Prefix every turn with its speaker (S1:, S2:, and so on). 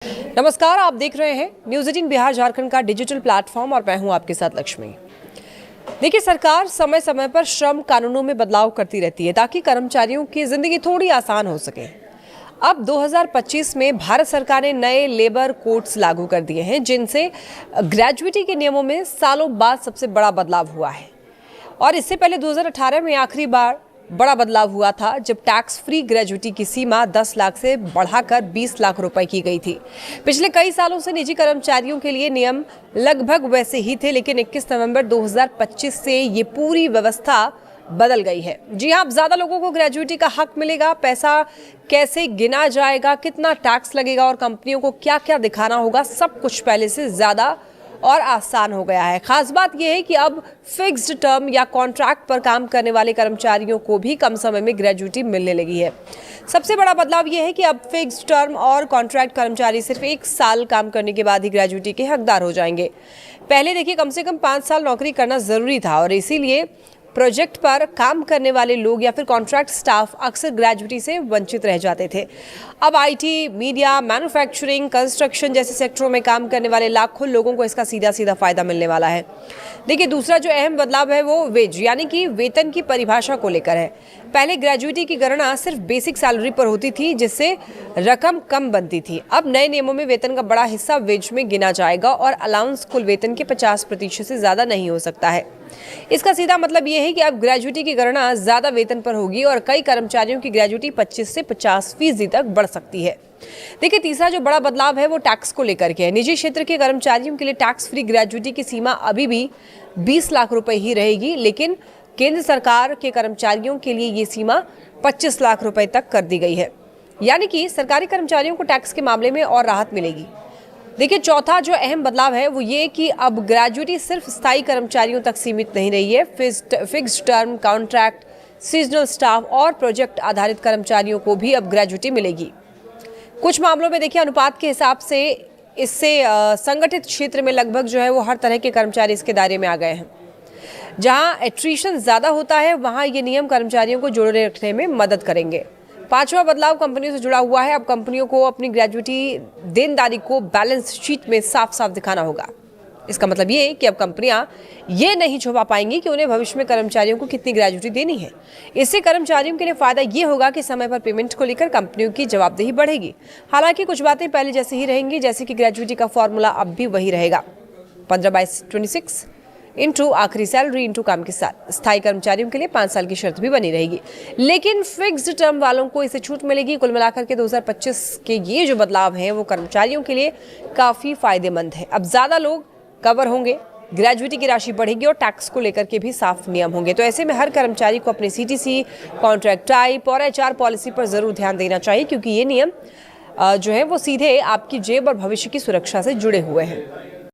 S1: नमस्कार, आप देख रहे हैं न्यूज़ 18 बिहार झारखंड का डिजिटल प्लेटफॉर्म और मैं हूं आपके साथ लक्ष्मी। देखिए, सरकार समय समय पर श्रम कानूनों में बदलाव करती रहती है ताकि कर्मचारियों की जिंदगी थोड़ी आसान हो सके। अब 2025 में भारत सरकार ने नए लेबर कोड्स लागू कर दिए हैं, जिनसे ग्रेजुएटी के नियमों में सालों बाद सबसे बड़ा बदलाव हुआ है। और इससे पहले 2018 में आखिरी बार बड़ा बदलाव हुआ था, जब टैक्स फ्री ग्रेजुएटी की सीमा 10 लाख से बढ़ाकर 20 लाख रुपए की गई थी। पिछले कई सालों से निजी कर्मचारियों के लिए नियम लगभग वैसे ही थे, लेकिन 21 नवंबर 2025 से ये पूरी व्यवस्था बदल गई है। जी हाँ, अब ज्यादा लोगों को ग्रेजुएटी का हक मिलेगा। पैसा कैसे गिना जाएगा, कितना टैक्स लगेगा और कंपनियों को क्या क्या दिखाना होगा, सब कुछ पहले से ज्यादा और आसान हो गया है। खास बात यह है कि अब फिक्स्ड टर्म या कॉन्ट्रैक्ट पर काम करने वाले कर्मचारियों को भी कम समय में ग्रेजुएटी मिलने लगी है। सबसे बड़ा बदलाव यह है कि अब फिक्स्ड टर्म और कॉन्ट्रैक्ट कर्मचारी सिर्फ 1 साल काम करने के बाद ही ग्रेजुएटी के हकदार हो जाएंगे। पहले देखिए, कम से कम 5 साल नौकरी करना जरूरी था और इसीलिए प्रोजेक्ट पर काम करने वाले लोग या फिर कॉन्ट्रैक्ट स्टाफ अक्सर ग्रेजुएटी से वंचित रह जाते थे। अब आईटी, मीडिया, मैन्युफैक्चरिंग, कंस्ट्रक्शन जैसे सेक्टरों में काम करने वाले लाखों लोगों को इसका सीधा सीधा फायदा मिलने वाला है। देखिए, दूसरा जो अहम बदलाव है वो वेज यानी कि वेतन की परिभाषा को लेकर है। पहले ग्रेजुएटी की गणना सिर्फ बेसिक सैलरी पर होती थी, जिससे रकम कम बनती थी। अब नए नियमों में वेतन का बड़ा हिस्सा वेज में गिना जाएगा और अलाउंस कुल वेतन के 50% से ज्यादा नहीं हो सकता है। इसका सीधा मतलब यह है कि अब ग्रेजुएटी की गणना ज्यादा वेतन पर होगी और कई कर्मचारियों की ग्रेजुएटी 25 से 50% तक बढ़ सकती है। देखिए, तीसरा जो बड़ा बदलाव है वो टैक्स को लेकर के है। निजी क्षेत्र के कर्मचारियों के लिए टैक्स फ्री ग्रेजुएटी की सीमा अभी भी 20 लाख रुपए ही रहेगी, लेकिन केंद्र सरकार के कर्मचारियों के लिए ये सीमा 25 लाख रुपए तक कर दी गई है। यानी कि सरकारी कर्मचारियों को टैक्स के मामले में और राहत मिलेगी। देखिए, चौथा जो अहम बदलाव है वो ये कि अब ग्रेजुएटी सिर्फ स्थायी कर्मचारियों तक सीमित नहीं रही है। Fixed term, contract, seasonal staff और प्रोजेक्ट आधारित कर्मचारियों को भी अब ग्रेजुएटी मिलेगी। कुछ मामलों में देखिए, अनुपात के हिसाब से इससे संगठित क्षेत्र में लगभग जो है वो हर तरह के कर्मचारी इसके दायरे में आ गए हैं। जहां एट्रिशन ज्यादा होता है वहां ये नियम कर्मचारियों को जोड़े रखने में मदद करेंगे। पांचवा बदलाव कंपनियों से जुड़ा हुआ है। अब कंपनियों को अपनी ग्रेजुएटी देनदारी को बैलेंस शीट में साफ साफ दिखाना होगा। इसका मतलब ये कि अब कंपनियां ये नहीं छुपा पाएंगी कि उन्हें भविष्य में कर्मचारियों को कितनी ग्रेजुएटी देनी है। इससे कर्मचारियों के लिए फायदा ये होगा कि समय पर पेमेंट को लेकर कंपनियों की जवाबदेही बढ़ेगी। हालांकि कुछ बातें पहले जैसे ही रहेंगी, जैसे कि ग्रेजुएटी का फॉर्मूला अब भी वही रहेगा, 15/26 इंटू आखिरी सैलरी इंटू काम के साथ। स्थायी कर्मचारियों के लिए 5 साल की शर्त भी बनी रहेगी, लेकिन फिक्स्ड टर्म वालों को इसे छूट मिलेगी। कुल मिलाकर के 2025 के ये जो बदलाव हैं वो कर्मचारियों के लिए काफी फायदेमंद है। अब ज्यादा लोग कवर होंगे, ग्रेजुएटी की राशि बढ़ेगी और टैक्स को लेकर के भी साफ नियम होंगे। तो ऐसे में हर कर्मचारी को अपने सीटीसी, कॉन्ट्रैक्ट टाइप और एचआर पॉलिसी पर जरूर ध्यान देना चाहिए, क्योंकि ये नियम जो है वो सीधे आपकी जेब और भविष्य की सुरक्षा से जुड़े हुए हैं।